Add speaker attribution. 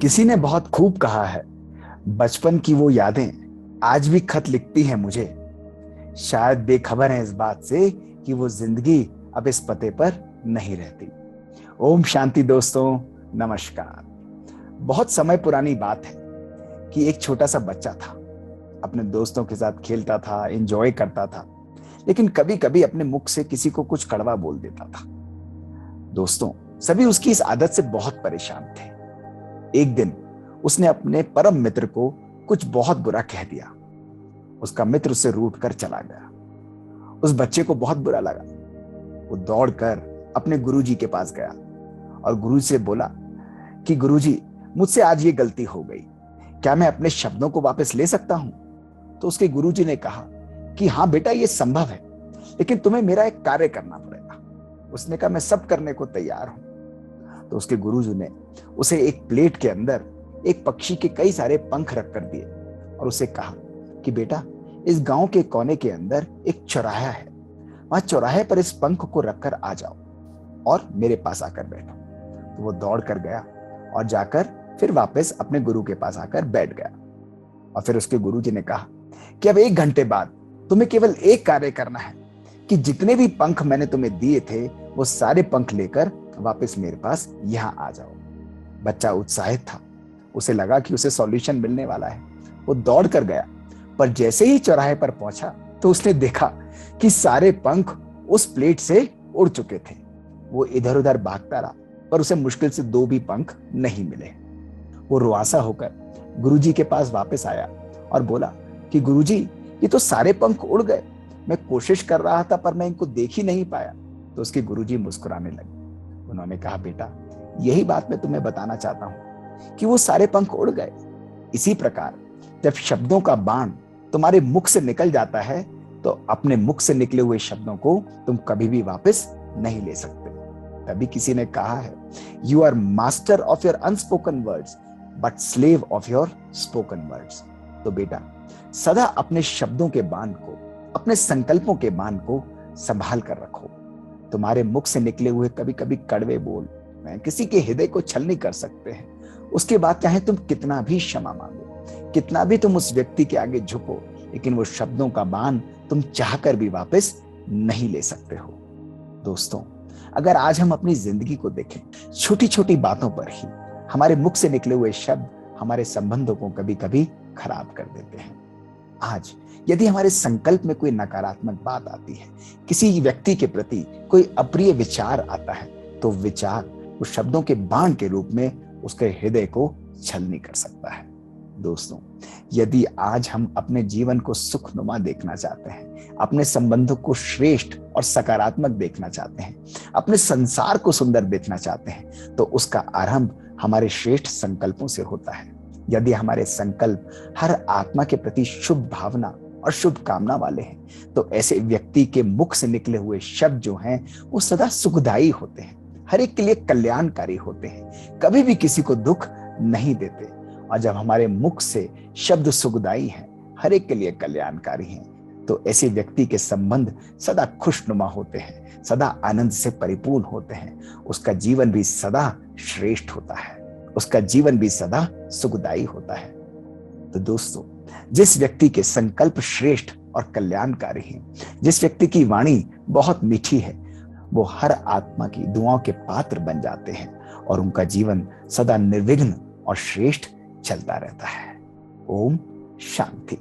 Speaker 1: किसी ने बहुत खूब कहा है, बचपन की वो यादें आज भी खत लिखती हैं मुझे। शायद बेखबर हैं इस बात से कि वो जिंदगी अब इस पते पर नहीं रहती। ओम शांति दोस्तों, नमस्कार। बहुत समय पुरानी बात है कि एक छोटा सा बच्चा था, अपने दोस्तों के साथ खेलता था, एंजॉय करता था, लेकिन कभी कभी अपने मुख से किसी को कुछ कड़वा बोल देता था। दोस्तों सभी उसकी इस आदत से बहुत परेशान थे। एक दिन उसने अपने परम मित्र को कुछ बहुत बुरा कह दिया। उसका मित्र उससे रूठ कर चला गया। उस बच्चे को बहुत बुरा लगा। वो दौड़कर अपने गुरुजी के पास गया और गुरुजी से बोला कि गुरुजी, मुझसे आज ये गलती हो गई, क्या मैं अपने शब्दों को वापस ले सकता हूं? तो उसके गुरुजी ने कहा कि हाँ बेटा, ये संभव है, लेकिन तुम्हें मेरा एक कार्य करना पड़ेगा। उसने कहा, मैं सब करने को तैयार हूं। तो उसके गुरुजी ने उसे एक प्लेट के अंदर एक पक्षी के कई सारे पंख रख कर दिए और उसे कहा कि बेटा, इस गांव के कोने के अंदर एक चौराहा है, वहां चौराहे पर इस पंख को रखकर आ जाओ और मेरे पास आकर बैठो। तो वो दौड़ कर गया और जाकर फिर वापस अपने गुरु के पास आकर बैठ गया। और फिर उसके गुरुजी ने कहा कि अब 1 घंटे बाद तुम्हें केवल एक कार्य करना है कि जितने भी पंख मैंने तुम्हें दिए थे वो सारे पंख लेकर वापस मेरे पास यहां आ जाओ। बच्चा उत्साहित था, उसे लगा कि उसे सॉल्यूशन मिलने वाला है। वो दौड़ कर गया, पर जैसे ही चौराहे पर पहुंचा तो उसने देखा कि सारे पंख उस प्लेट से उड़ चुके थे। वो इधर उधर भागता रहा, पर उसे मुश्किल से 2 भी पंख नहीं मिले। वो रुआसा होकर गुरुजी के पास वापस आया और बोला कि गुरुजी, ये तो सारे पंख उड़ गए। मैं कोशिश कर रहा था पर मैं इनको देख ही नहीं पाया। तो उसके गुरुजी मुस्कुराने लगे। उन्होंने कहा, बेटा, यही बात मैं तुम्हें बताना चाहता हूं कि वो सारे पंख उड़ गए। इसी प्रकार जब शब्दों का बाण तुम्हारे मुख से निकल जाता है तो अपने मुख से निकले हुए शब्दों को तुम कभी भी वापस नहीं ले सकते। तभी किसी ने कहा है, you are master of your unspoken words but slave of your spoken words. तो बेटा, सदा अपने शब्दों के बाण को, अपने संकल्पों के बाण को संभाल कर रखो। तुम्हारे मुख से निकले हुए कभी कभी कड़वे बोल किसी के हृदय को छलनी कर सकते हैं। उसके बाद चाहे तुम कितना भी क्षमा मांगो, कितना भी तुम उस व्यक्ति के आगे झुको, लेकिन वो शब्दों का बाण तुम चाहकर भी वापस नहीं ले सकते हो। दोस्तों, अगर आज हम अपनी जिंदगी को देखें, छोटी छोटी बातों पर ही हमारे मुख से निकले हुए शब्द हमारे संबंधों को कभी कभी खराब कर देते हैं। आज यदि हमारे संकल्प में कोई नकारात्मक बात आती है, किसी व्यक्ति के प्रति कोई अप्रिय विचार आता है, तो विचार उस शब्दों के बाण के रूप में उसके हृदय को छलनी कर सकता है। दोस्तों, यदि आज हम अपने जीवन को सुखनुमा देखना चाहते हैं, अपने संबंधों को श्रेष्ठ और सकारात्मक देखना चाहते हैं, अपने संसार को सुंदर देखना चाहते हैं, तो उसका आरंभ हमारे श्रेष्ठ संकल्पों से होता है। यदि हमारे संकल्प हर आत्मा के प्रति शुभ भावना और शुभ कामना वाले हैं, तो ऐसे व्यक्ति के मुख से निकले हुए शब्द जो हैं वो सदा सुखदायी होते हैं, हर एक के लिए कल्याणकारी होते हैं, कभी भी किसी को दुख नहीं देते। और जब हमारे मुख से शब्द सुखदायी हैं, हर एक के लिए कल्याणकारी हैं, तो ऐसे व्यक्ति के संबंध सदा खुशनुमा होते हैं, सदा आनंद से परिपूर्ण होते हैं। उसका जीवन भी सदा श्रेष्ठ होता है, उसका जीवन भी सदा सुखदायी होता है। तो दोस्तों, जिस व्यक्ति के संकल्प श्रेष्ठ और कल्याणकारी हैं, जिस व्यक्ति की वाणी बहुत मीठी है, वो हर आत्मा की दुआओं के पात्र बन जाते हैं और उनका जीवन सदा निर्विघ्न और श्रेष्ठ चलता रहता है। ओम शांति।